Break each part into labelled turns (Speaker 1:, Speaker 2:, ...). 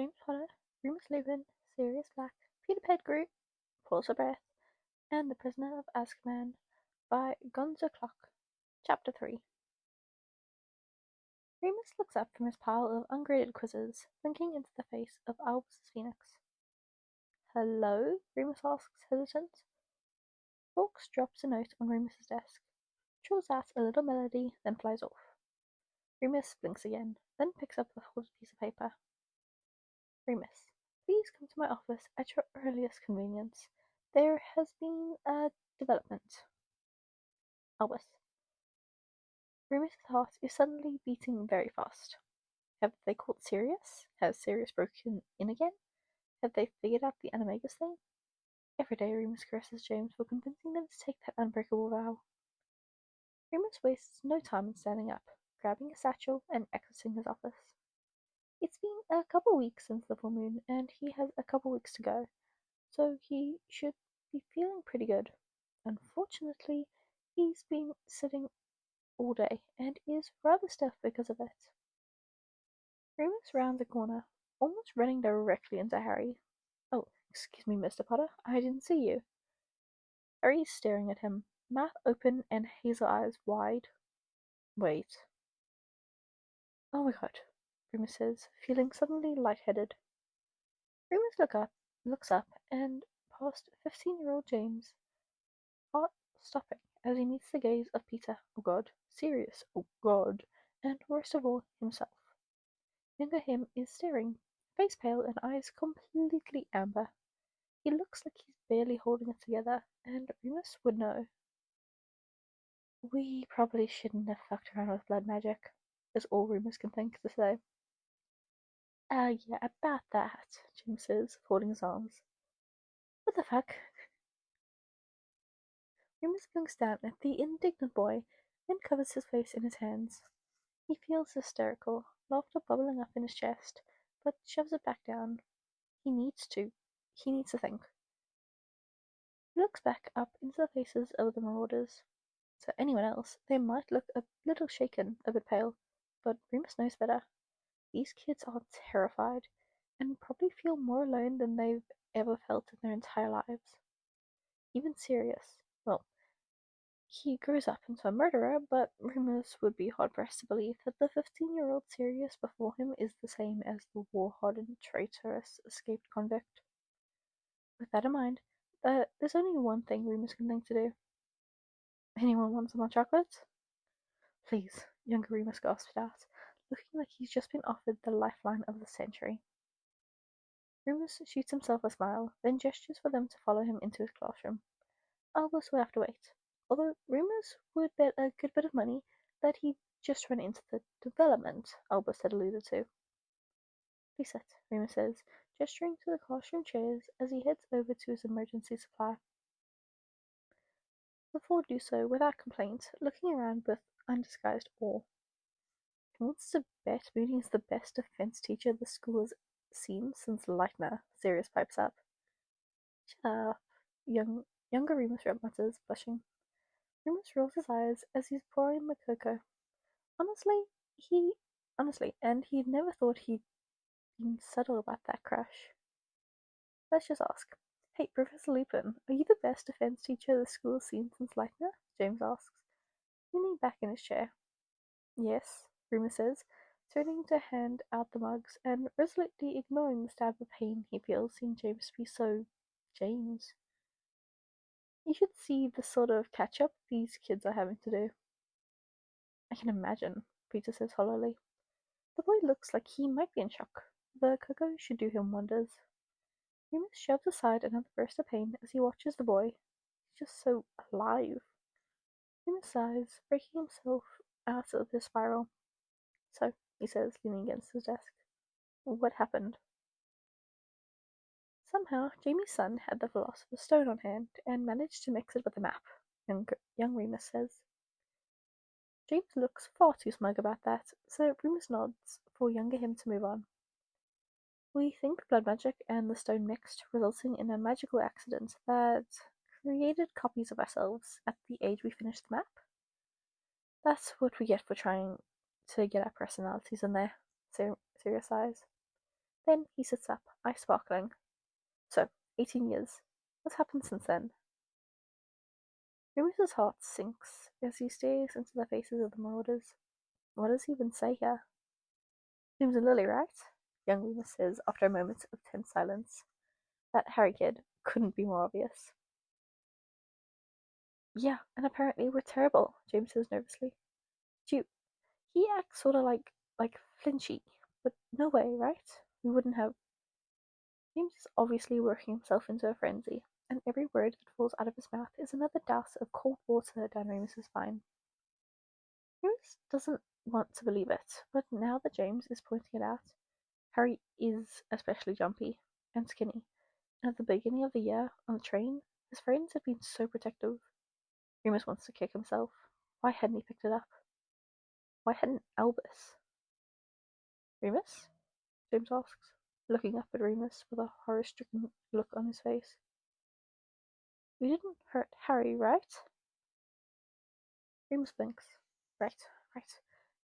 Speaker 1: James Potter, Remus Lupin, Sirius Black, Peter Pettigrew, Pause for Breath, and The Prisoner of Azkaban by Gonzoclock. Chapter 3. Remus looks up from his pile of ungraded quizzes, blinking into the face of Albus Phoenix. Hello? Remus asks, hesitant. Fawkes drops a note on Remus's desk, chills out a little melody, then flies off. Remus blinks again, then picks up the folded piece of paper. Remus, please come to my office at your earliest convenience. There has been a development. Albus. Remus's heart is suddenly beating very fast. Have they caught Sirius? Has Sirius broken in again? Have they figured out the Animagus thing? Every day Remus caresses James for convincing them to take that unbreakable vow. Remus wastes no time in standing up, grabbing a satchel and exiting his office. It's been a couple weeks since the full moon, and he has a couple weeks to go, so he should be feeling pretty good. Unfortunately, he's been sitting all day and is rather stiff because of it. Remus rounds a corner, almost running directly into Harry. Oh, excuse me, Mr. Potter, I didn't see you. Harry's staring at him, mouth open and hazel eyes wide. Wait. Oh my god, Remus says, feeling suddenly lightheaded. Remus looks up, and past 15-year-old James, heart stopping as he meets the gaze of Peter, oh god, Sirius, oh god, and worst of all, himself. Younger him is staring, face pale and eyes completely amber. He looks like he's barely holding it together, and Remus would know. We probably shouldn't have fucked around with blood magic, is all Remus can think to say. Yeah, about that, James says, folding his arms. What the fuck? Remus blinks down at the indignant boy, then covers his face in his hands. He feels hysterical, laughter bubbling up in his chest, but shoves it back down. He needs to. He needs to think. He looks back up into the faces of the marauders. To anyone else, they might look a little shaken, a bit pale, but Remus knows better. These kids are terrified, and probably feel more alone than they've ever felt in their entire lives. Even Sirius. Well, he grows up into a murderer, but Remus would be hard-pressed to believe that the 15-year-old Sirius before him is the same as the war-hardened, traitorous, escaped convict. With that in mind, there's only one thing Remus can think to do. Anyone want some hot chocolate? Please, younger Remus gasped out, looking like he's just been offered the lifeline of the century. Remus shoots himself a smile, then gestures for them to follow him into his classroom. Albus will have to wait, although Remus would bet a good bit of money that he'd just run into the development Albus had alluded to. Please sit, Remus says, gesturing to the classroom chairs as he heads over to his emergency supply. The four do so without complaint, looking around with undisguised awe. He wants to bet Moody is the best defense teacher the school has seen since Leitner, Sirius pipes up. Shut up, younger Remus mutters, blushing. Remus rolls his eyes as he's pouring the cocoa. Honestly, and he'd never thought he'd been subtle about that crush. Let's just ask. Hey, Professor Lupin, are you the best defense teacher the school's seen since Leitner? James asks, leaning back in his chair. Yes, Remus says, turning to hand out the mugs and resolutely ignoring the stab of pain he feels seeing James be so James. You should see the sort of catch-up these kids are having to do. I can imagine, Peter says hollowly. The boy looks like he might be in shock. The cocoa should do him wonders. Remus shoves aside another burst of pain as he watches the boy. He's just so alive. Remus sighs, breaking himself out of his spiral. So, he says, leaning against his desk. What happened? Somehow, Jamie's son had the Philosopher's Stone on hand and managed to mix it with the map, young Remus says. James looks far too smug about that, so Remus nods for younger him to move on. We think blood magic and the stone mixed, resulting in a magical accident that created copies of ourselves at the age we finished the map. That's what we get for trying to get our personalities in there, Sirius sighs. Then he sits up, eyes sparkling. So, 18 years. What's happened since then? Remus's heart sinks as he stares into the faces of the marauders. What does he even say here? Seems a lily, right? Young Remus says after a moment of tense silence. That Harry kid couldn't be more obvious. Yeah, and apparently we're terrible, James says nervously. He acts sort of like flinchy, but no way, right? We wouldn't have. James is obviously working himself into a frenzy, and every word that falls out of his mouth is another douse of cold water down Remus's spine. Remus doesn't want to believe it, but now that James is pointing it out, Harry is especially jumpy and skinny. And at the beginning of the year, on the train, his friends had been so protective. Remus wants to kick himself. Why hadn't he picked it up? Why hadn't Albus? Remus? James asks, looking up at Remus with a horror-stricken look on his face. We didn't hurt Harry, right? Remus blinks. Right.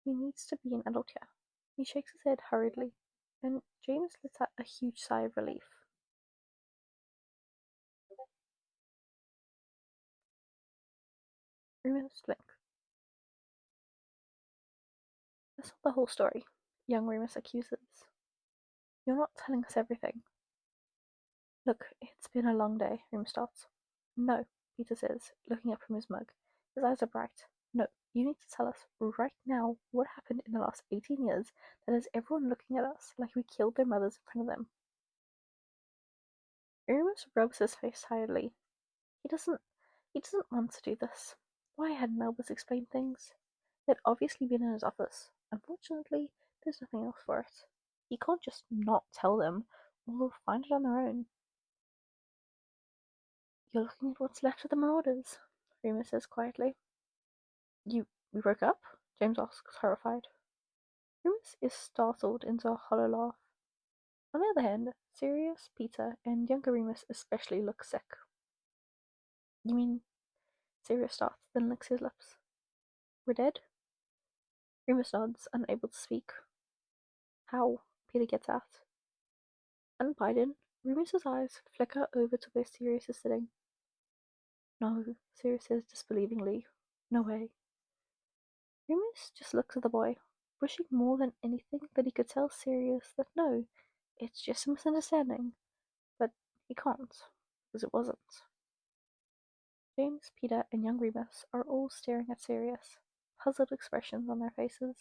Speaker 1: He needs to be an adult here. He shakes his head hurriedly, and James lets out a huge sigh of relief. Remus blinks. That's not the whole story, young Remus accuses. You're not telling us everything. Look, it's been a long day, Remus starts. No, Peter says, looking up from his mug. His eyes are bright. No, you need to tell us right now what happened in the last 18 years that has everyone looking at us like we killed their mothers in front of them. Remus rubs his face tiredly. He doesn't want to do this. Why hadn't Albus explained things? They'd obviously been in his office. Unfortunately, there's nothing else for it. He can't just not tell them, or they'll find it on their own. You're looking at what's left of the marauders, Remus says quietly. We broke up? James asks, horrified. Remus is startled into a hollow laugh. On the other hand, Sirius, Peter, and younger Remus especially look sick. You mean? Sirius starts, then licks his lips. We're dead? Remus nods, unable to speak. How? Peter gets out. Unbidden, Remus's eyes flicker over to where Sirius is sitting. No, Sirius says disbelievingly. No way. Remus just looks at the boy, wishing more than anything that he could tell Sirius that no, it's just a misunderstanding. But he can't, because it wasn't. James, Peter, and young Remus are all staring at Sirius, puzzled expressions on their faces.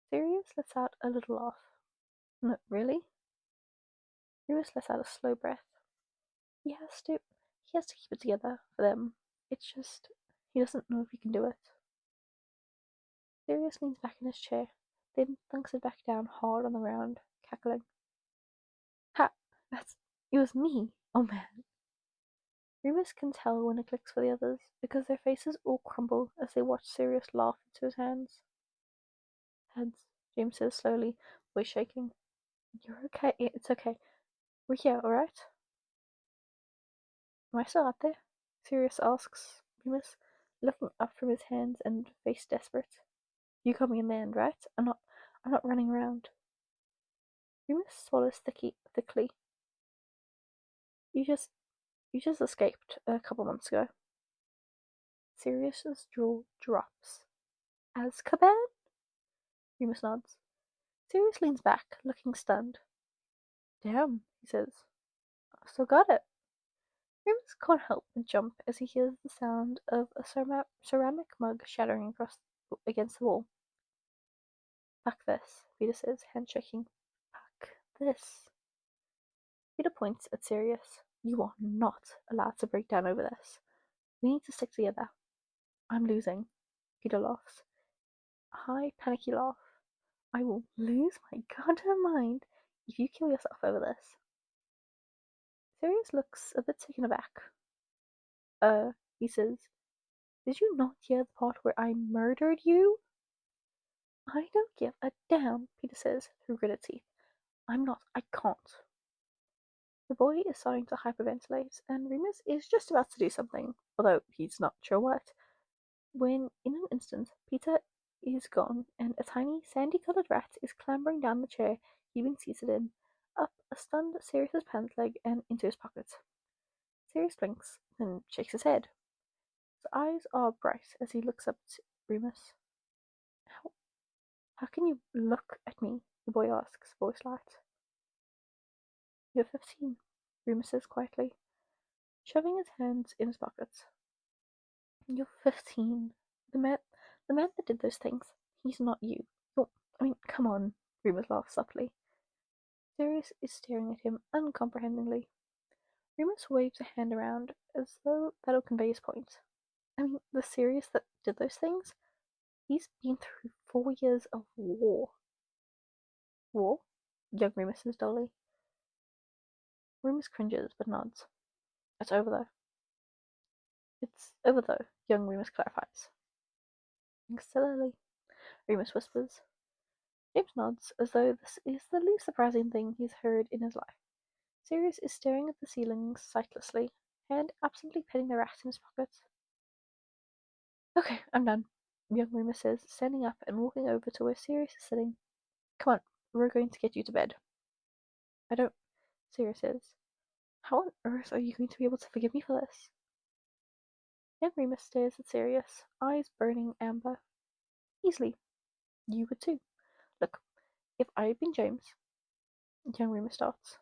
Speaker 1: Sirius lets out a little laugh. No, really? Remus lets out a slow breath. He has to keep it together for them. It's just, he doesn't know if he can do it. Sirius leans back in his chair, then thunks it back down hard on the ground, cackling. Ha! It was me! Oh man! Remus can tell when it clicks for the others, because their faces all crumble as they watch Sirius laugh into his hands. Heads, James says slowly, voice shaking. You're okay, it's okay. We're here, alright? Am I still out there? Sirius asks Remus, looking up from his hands and face desperate. You got me in the end, right? I'm not running around. Remus swallows thickly. You just escaped a couple months ago. Sirius's jaw drops. Azkaban? Remus nods. Sirius leans back, looking stunned. Damn, he says. I still got it. Remus can't help but jump as he hears the sound of a ceramic mug shattering against the wall. Fuck this, Peter says, handshaking. Fuck this. Peter points at Sirius. You are not allowed to break down over this. We need to stick together. I'm losing. Peter laughs. A high, panicky laugh. I will lose my goddamn mind if you kill yourself over this. Sirius looks a bit taken aback. He says, did you not hear the part where I murdered you? I don't give a damn, Peter says through gritted teeth. I can't. The boy is starting to hyperventilate, and Remus is just about to do something, although he's not sure what, when, in an instant, Peter is gone, and a tiny, sandy-coloured rat is clambering down the chair heaving seated in, up a stunned Sirius's pant leg and into his pocket. Sirius blinks, then shakes his head. His eyes are bright as he looks up at Remus. How can you look at me? The boy asks, voice light. You're 15, Remus says quietly, shoving his hands in his pockets. You're 15. The man that did those things, he's not you. Come on, Remus laughs softly. Sirius is staring at him uncomprehendingly. Remus waves a hand around as though that'll convey his point. The Sirius that did those things? He's been through 4 years of war. War? Young Remus says dully. Remus cringes but nods. It's over though. It's over though, young Remus clarifies. Slowly, Remus whispers. James nods as though this is the least surprising thing he's heard in his life. Sirius is staring at the ceiling sightlessly, hand absently petting the rat in his pocket. Okay, I'm done, young Remus says, standing up and walking over to where Sirius is sitting. Come on, we're going to get you to bed. I don't, Sirius says. How on earth are you going to be able to forgive me for this? Young Remus stares at Sirius, eyes burning amber. Easily. You would too. Look, if I had been James, young Remus starts.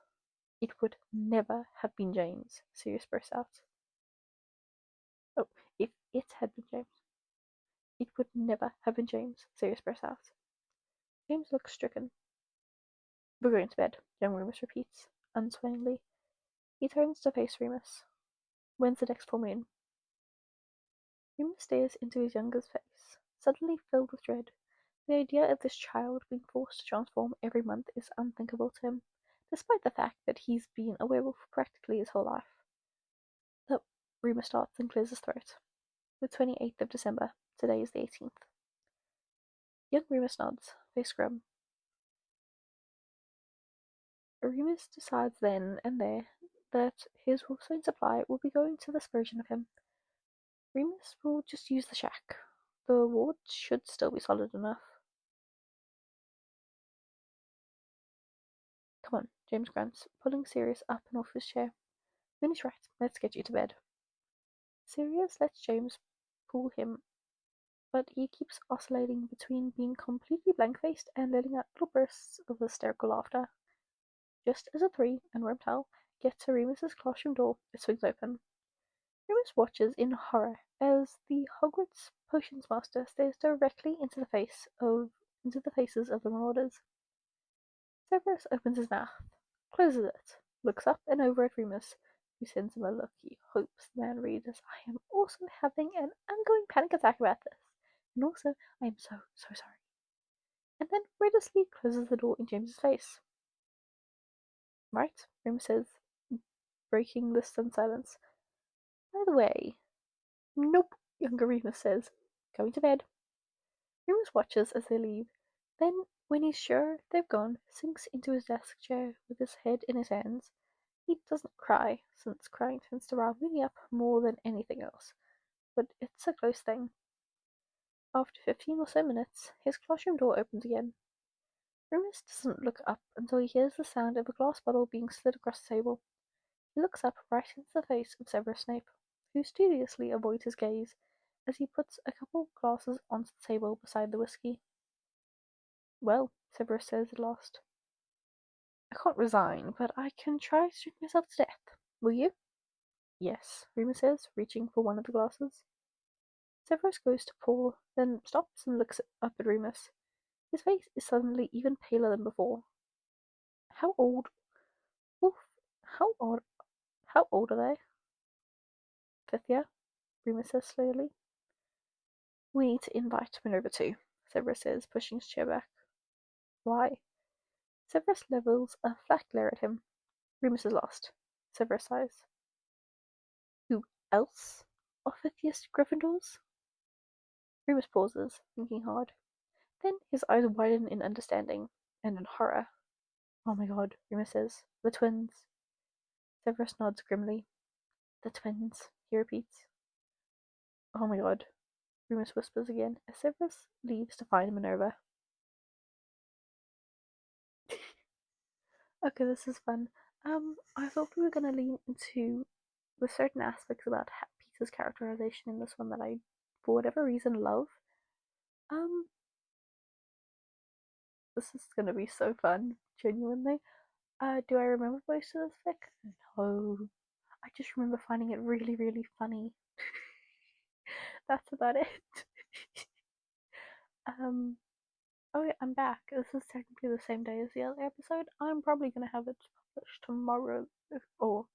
Speaker 1: It would never have been James, Sirius bursts out. Oh, if it had been James. It would never have been James, Sirius bursts out. James looks stricken. We're going to bed, young Remus repeats, unswayingly. He turns to face Remus. When's the next full moon? Remus stares into his younger's face, suddenly filled with dread. The idea of this child being forced to transform every month is unthinkable to him, despite the fact that he's been a werewolf practically his whole life. Remus starts and clears his throat. The 28th of December. Today is the 18th. Young Remus nods, face grim. Remus decides then and there that his wolfsbane supply will be going to this version of him. Remus will just use the shack. The ward should still be solid enough. Come on, James grunts, pulling Sirius up and off his chair. Finish right, let's get you to bed. Sirius lets James pull him, but he keeps oscillating between being completely blank-faced and letting out little bursts of hysterical laughter. Just as the three and Wormtail get to Remus's classroom door, it swings open. Remus watches in horror as the Hogwarts potions master stares directly into the faces of the marauders. Severus opens his mouth, closes it, looks up and over at Remus, who sends him a look he hopes the man reads as I am also having an ongoing panic attack about this, and also I am so sorry. And then wordlessly closes the door in James's face. Right, Remus says, breaking the stunned silence. By the way, nope, younger Remus says, going to bed. Remus watches as they leave, then, when he's sure they've gone, sinks into his desk chair with his head in his hands. He doesn't cry, since crying tends to rile me up more than anything else, but it's a close thing. After 15 or so minutes, his classroom door opens again. Remus doesn't look up until he hears the sound of a glass bottle being slid across the table. He looks up right into the face of Severus Snape, who studiously avoids his gaze as he puts a couple of glasses onto the table beside the whiskey. Well, Severus says at last. I can't resign, but I can try to drink myself to death. Will you? Yes, Remus says, reaching for one of the glasses. Severus goes to pour, then stops and looks up at Remus. His face is suddenly even paler than before. How old? Oof, how old are they? 5th year, Remus says slowly. We need to invite Minerva too, Severus says, pushing his chair back. Why? Severus levels a flat glare at him. Remus is lost. Severus sighs. Who else are 5th year Gryffindors? Remus pauses, thinking hard. Then his eyes widen in understanding, and in horror. Oh my god, Remus says. The twins. Severus nods grimly. The twins, he repeats. Oh my god, Remus whispers again as Severus leaves to find Minerva. Okay, this is fun. I thought we were gonna lean into with certain aspects about Peter's characterization in this one that I, for whatever reason, love. Um, this is gonna be so fun, genuinely. Do I remember most of this fic? No. I just remember finding it really, really funny. That's about it. um, oh yeah, I'm back. This is technically the same day as the other episode. I'm probably gonna have it published tomorrow. Or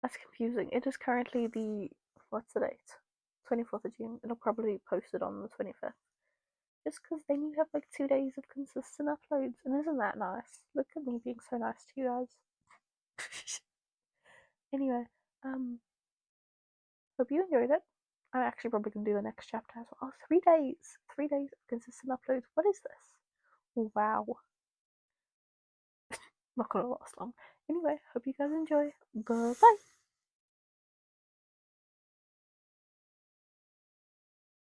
Speaker 1: that's confusing. It is currently what's the date? 24th of June. It'll probably be posted on the 25th. Just because then you have like 2 days of consistent uploads, and isn't that nice? Look at me being so nice to you guys. Anyway, um, hope you enjoyed it. I'm actually probably gonna do the next chapter as well. Oh, 3 days! 3 days of consistent uploads. What is this? Wow. Not gonna last long. Anyway, hope you guys enjoy. Bye bye.